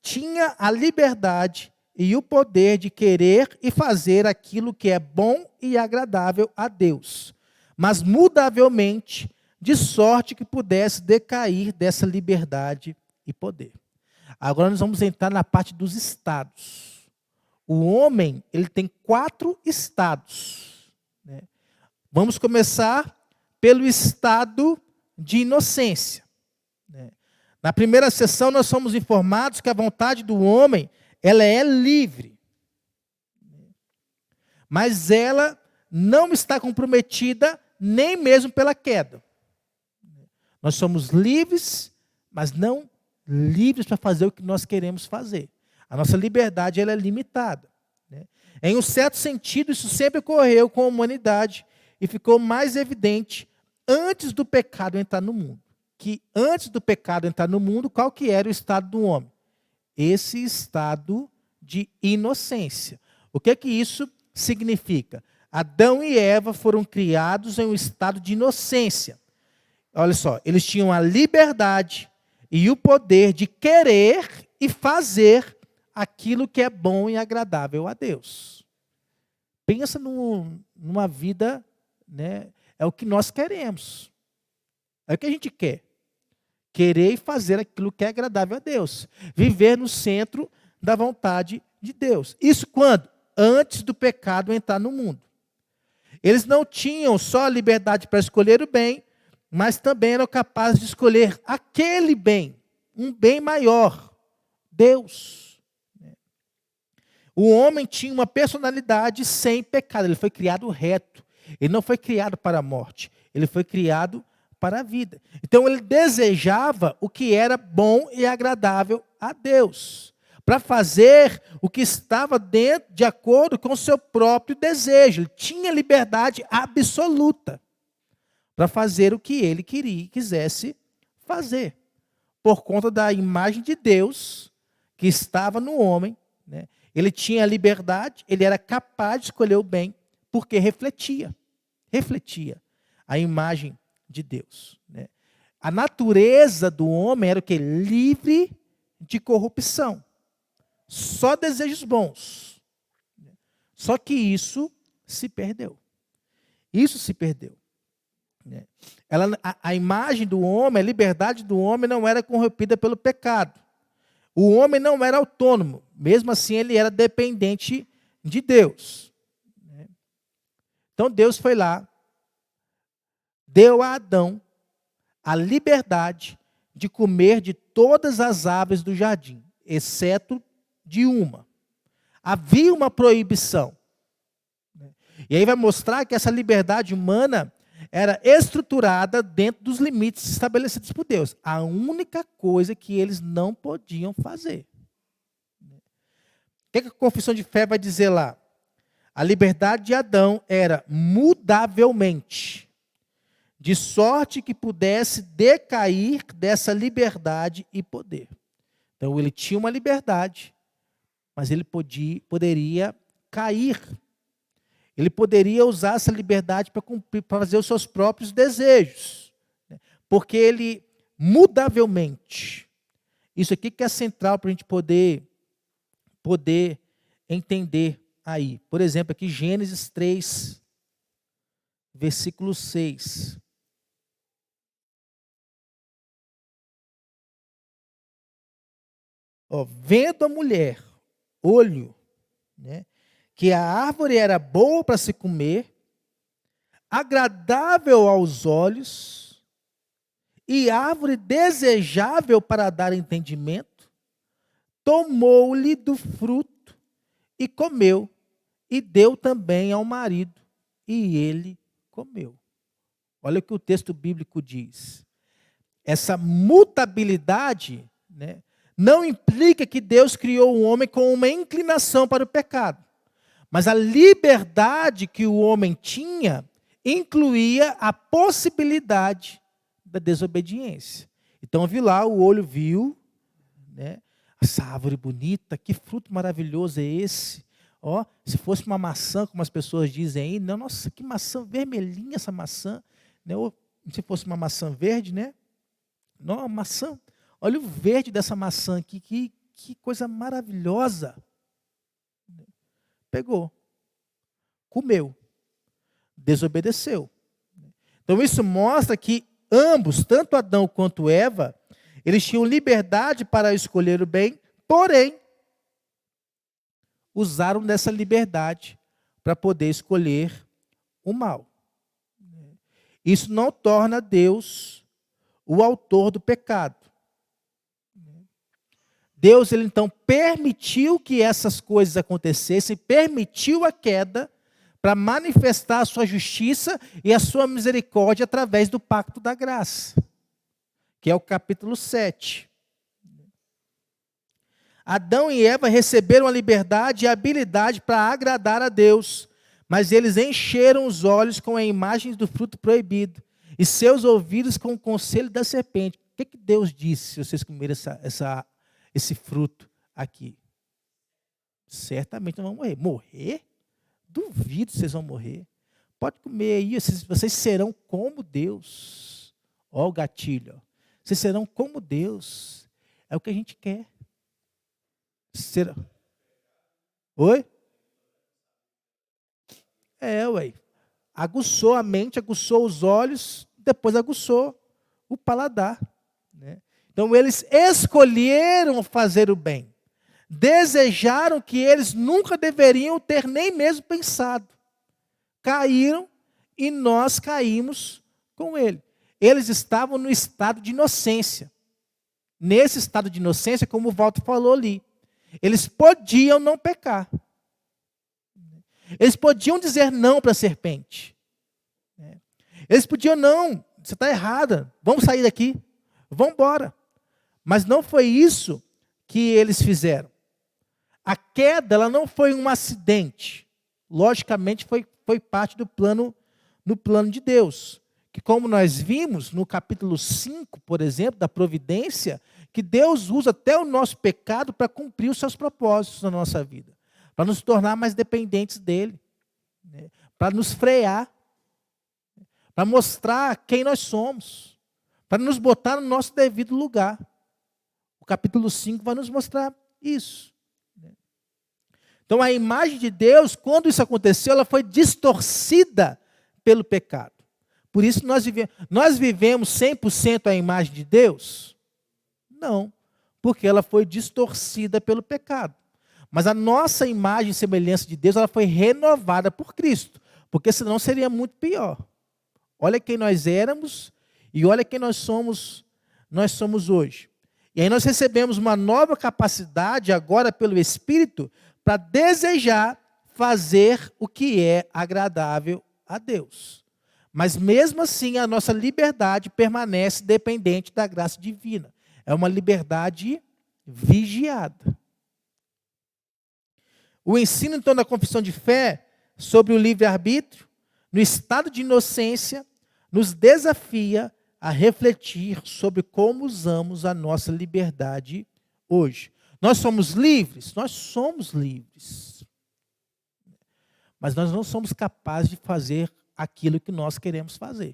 tinha a liberdade e o poder de querer e fazer aquilo que é bom e agradável a Deus, mas mudavelmente, de sorte que pudesse decair dessa liberdade e poder. Agora nós vamos entrar na parte dos estados. O homem, ele tem 4 estados. Vamos começar pelo estado de inocência. Na primeira sessão, nós somos informados que a vontade do homem, ela é livre. Mas ela não está comprometida nem mesmo pela queda. Nós somos livres, mas não livres para fazer o que nós queremos fazer. A nossa liberdade ela é limitada. Em um certo sentido, isso sempre ocorreu com a humanidade e ficou mais evidente antes do pecado entrar no mundo. Que antes do pecado entrar no mundo, qual que era o estado do homem? Esse estado de inocência. O que é que isso significa? Adão e Eva foram criados em um estado de inocência. Olha só, eles tinham a liberdade e o poder de querer e fazer aquilo que é bom e agradável a Deus. Pensa numa vida, é o que nós queremos. É o que a gente quer. Querer e fazer aquilo que é agradável a Deus. Viver no centro da vontade de Deus. Isso quando? Antes do pecado entrar no mundo. Eles não tinham só a liberdade para escolher o bem, mas também eram capazes de escolher aquele bem, um bem maior, Deus. O homem tinha uma personalidade sem pecado, ele foi criado reto. Ele não foi criado para a morte, ele foi criado para a vida. Então ele desejava o que era bom e agradável a Deus, para fazer o que estava dentro, de acordo com o seu próprio desejo. Ele tinha liberdade absoluta para fazer o que ele queria, quisesse fazer, por conta da imagem de Deus que estava no homem, né? Ele tinha liberdade, ele era capaz de escolher o bem, porque refletia a imagem de Deus, né? A natureza do homem era o que? Livre de corrupção. Só desejos bons. Só que isso se perdeu. Isso se perdeu. A imagem do homem, a liberdade do homem não era corrompida pelo pecado. O homem não era autônomo. Mesmo assim, ele era dependente de Deus. Então, Deus foi lá, deu a Adão a liberdade de comer de todas as árvores do jardim, exceto de uma. Havia uma proibição. E aí vai mostrar que essa liberdade humana era estruturada dentro dos limites estabelecidos por Deus. A única coisa que eles não podiam fazer. O que a confissão de fé vai dizer lá? A liberdade de Adão era mudavelmente, de sorte que pudesse decair dessa liberdade e poder. Então ele tinha uma liberdade, mas ele poderia cair. Ele poderia usar essa liberdade para fazer os seus próprios desejos. Porque ele, mudavelmente, isso aqui que é central para a gente poder entender aí. Por exemplo, aqui Gênesis 3, versículo 6. Vendo a mulher, olho, né, que a árvore era boa para se comer, agradável aos olhos, e árvore desejável para dar entendimento, tomou-lhe do fruto e comeu, e deu também ao marido, e ele comeu. Olha o que o texto bíblico diz. Essa mutabilidade, né, não implica que Deus criou o homem com uma inclinação para o pecado. Mas a liberdade que o homem tinha incluía a possibilidade da desobediência. Então, viu lá, o olho viu, né, essa árvore bonita, que fruto maravilhoso é esse? Se fosse uma maçã, como as pessoas dizem aí, não, nossa, que maçã vermelhinha essa maçã. Né? Ou, se fosse uma maçã verde, né? Não, uma maçã. Olha o verde dessa maçã aqui, que coisa maravilhosa. Pegou, comeu, desobedeceu. Então isso mostra que ambos, tanto Adão quanto Eva, eles tinham liberdade para escolher o bem, porém, usaram dessa liberdade para poder escolher o mal. Isso não torna Deus o autor do pecado. Deus, ele então permitiu que essas coisas acontecessem, permitiu a queda para manifestar a sua justiça e a sua misericórdia através do pacto da graça, que é o capítulo 7. Adão e Eva receberam a liberdade e a habilidade para agradar a Deus, mas eles encheram os olhos com a imagem do fruto proibido e seus ouvidos com o conselho da serpente. O que Deus disse se vocês comerem esse fruto aqui? Certamente não vão morrer. Morrer? Duvido que vocês vão morrer. Pode comer aí, vocês serão como Deus. Olha o gatilho. Vocês serão como Deus. É o que a gente quer. Oi? Ué. Aguçou a mente, aguçou os olhos, depois aguçou o paladar. né? Então eles escolheram fazer o bem. Desejaram que eles nunca deveriam ter nem mesmo pensado. Caíram e nós caímos com ele. Eles estavam no estado de inocência. Nesse estado de inocência, como o Walter falou ali, eles podiam não pecar. Eles podiam dizer não para a serpente. Eles podiam não, você está errada, vamos sair daqui, vamos embora. Mas não foi isso que eles fizeram. A queda, ela não foi um acidente. Logicamente, foi parte do plano de Deus. Que como nós vimos no capítulo 5, por exemplo, da providência, que Deus usa até o nosso pecado para cumprir os seus propósitos na nossa vida. Para nos tornar mais dependentes dele. Né? Para nos frear. Para mostrar quem nós somos. Para nos botar no nosso devido lugar. O capítulo 5 vai nos mostrar isso. Então, a imagem de Deus, quando isso aconteceu, ela foi distorcida pelo pecado. Por isso, nós vivemos 100% a imagem de Deus? Não, porque ela foi distorcida pelo pecado. Mas a nossa imagem e semelhança de Deus, ela foi renovada por Cristo, porque senão seria muito pior. Olha quem nós éramos e olha quem nós somos hoje. E aí nós recebemos uma nova capacidade agora pelo Espírito para desejar fazer o que é agradável a Deus. Mas mesmo assim a nossa liberdade permanece dependente da graça divina. É uma liberdade vigiada. O ensino então da confissão de fé sobre o livre-arbítrio, no estado de inocência, nos desafia a refletir sobre como usamos a nossa liberdade hoje. Nós somos livres? Nós somos livres. Mas nós não somos capazes de fazer aquilo que nós queremos fazer.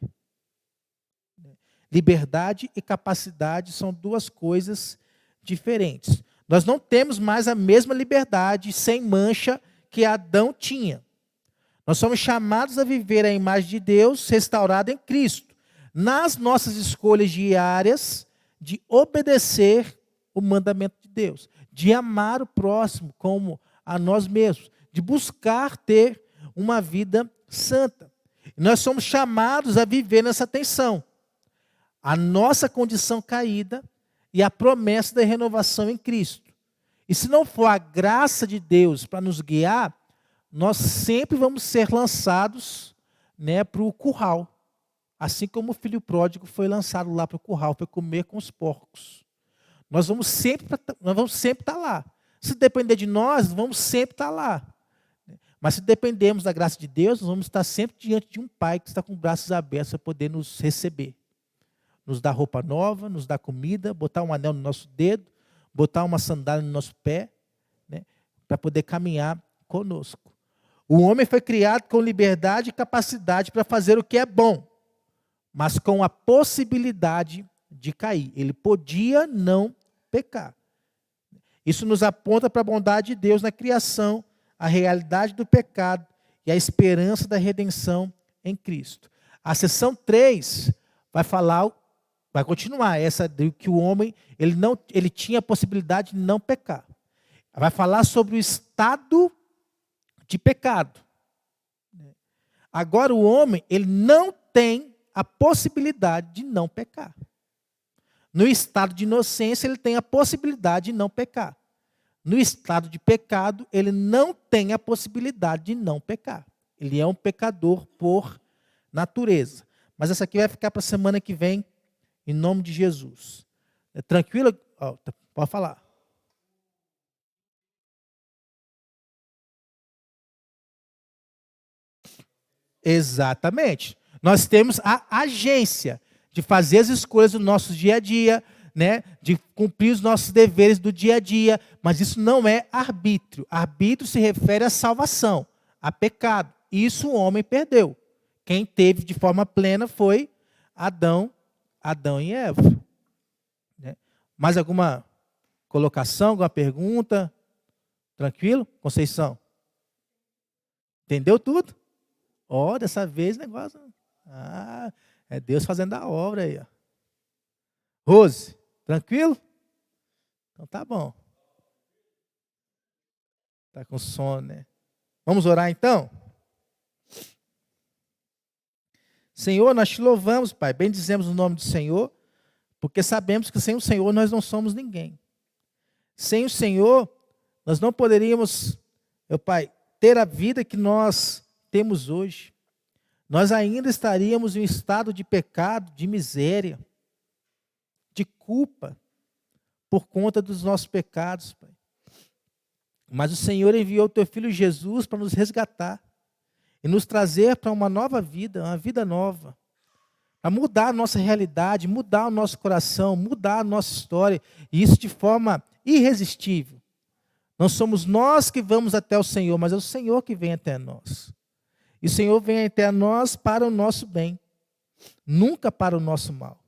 Liberdade e capacidade são duas coisas diferentes. Nós não temos mais a mesma liberdade sem mancha que Adão tinha. Nós somos chamados a viver a imagem de Deus restaurada em Cristo, nas nossas escolhas diárias de obedecer o mandamento de Deus, de amar o próximo como a nós mesmos, de buscar ter uma vida santa. Nós somos chamados a viver nessa tensão. A nossa condição caída e a promessa da renovação em Cristo. E se não for a graça de Deus para nos guiar, nós sempre vamos ser lançados, né, para o curral. Assim como o filho pródigo foi lançado lá para o curral, para comer com os porcos. Nós vamos sempre estar lá. Se depender de nós, vamos sempre estar lá. Mas se dependermos da graça de Deus, nós vamos estar sempre diante de um Pai que está com braços abertos para poder nos receber. Nos dar roupa nova, nos dar comida, botar um anel no nosso dedo, botar uma sandália no nosso pé, né, para poder caminhar conosco. O homem foi criado com liberdade e capacidade para fazer o que é bom, mas com a possibilidade de cair. Ele podia não pecar. Isso nos aponta para a bondade de Deus na criação, a realidade do pecado e a esperança da redenção em Cristo. A seção 3 vai continuar essa de que o homem ele tinha a possibilidade de não pecar. Vai falar sobre o estado de pecado. Agora o homem ele não tem a possibilidade de não pecar. No estado de inocência ele tem a possibilidade de não pecar. No estado de pecado ele não tem a possibilidade de não pecar. Ele é um pecador por natureza. Mas essa aqui vai ficar para a semana que vem, em nome de Jesus. É tranquilo? Pode falar. Exatamente. Nós temos a agência de fazer as escolhas do nosso dia a dia, né? De cumprir os nossos deveres do dia a dia, mas isso não é arbítrio. Arbítrio se refere à salvação, a pecado. Isso o homem perdeu. Quem teve de forma plena foi Adão e Eva. Né? Mais alguma colocação, alguma pergunta? Tranquilo? Conceição? Entendeu tudo? Dessa vez o negócio... é Deus fazendo a obra aí. Ó. Rose, tranquilo? Então tá bom. Tá com sono, né? Vamos orar então? Senhor, nós te louvamos, Pai. Bendizemos o nome do Senhor, porque sabemos que sem o Senhor nós não somos ninguém. Sem o Senhor, nós não poderíamos, meu Pai, ter a vida que nós temos hoje. Nós ainda estaríamos em um estado de pecado, de miséria, de culpa, por conta dos nossos pecados, Pai. Mas o Senhor enviou o teu Filho Jesus para nos resgatar e nos trazer para uma nova vida, uma vida nova. Para mudar a nossa realidade, mudar o nosso coração, mudar a nossa história. E isso de forma irresistível. Não somos nós que vamos até o Senhor, mas é o Senhor que vem até nós. E o Senhor vem até nós para o nosso bem, nunca para o nosso mal.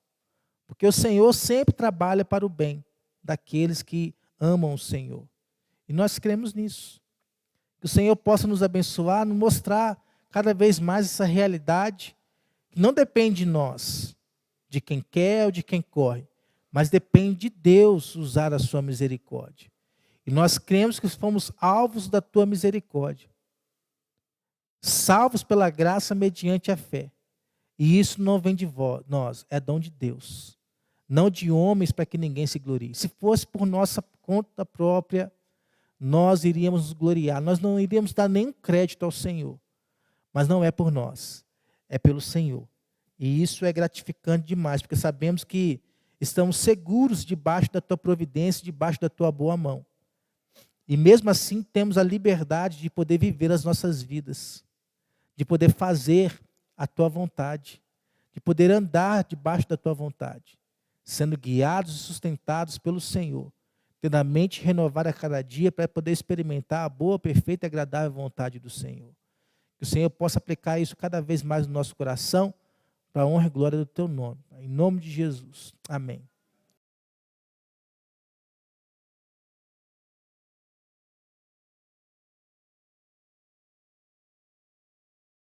Porque o Senhor sempre trabalha para o bem daqueles que amam o Senhor. E nós cremos nisso. Que o Senhor possa nos abençoar, nos mostrar cada vez mais essa realidade, que não depende de nós, de quem quer ou de quem corre, mas depende de Deus usar a sua misericórdia. E nós cremos que fomos alvos da tua misericórdia, salvos pela graça mediante a fé. E isso não vem de nós, é dom de Deus, não de homens para que ninguém se glorie. Se fosse por nossa conta própria, nós iríamos nos gloriar, nós não iríamos dar nenhum crédito ao Senhor. Mas não é por nós, é pelo Senhor. E isso é gratificante demais, porque sabemos que estamos seguros debaixo da tua providência, debaixo da tua boa mão. E mesmo assim temos a liberdade de poder viver as nossas vidas, de poder fazer a tua vontade, de poder andar debaixo da tua vontade, sendo guiados e sustentados pelo Senhor, tendo a mente renovada a cada dia para poder experimentar a boa, perfeita e agradável vontade do Senhor. Que o Senhor possa aplicar isso cada vez mais no nosso coração, para a honra e glória do teu nome. Em nome de Jesus. Amém.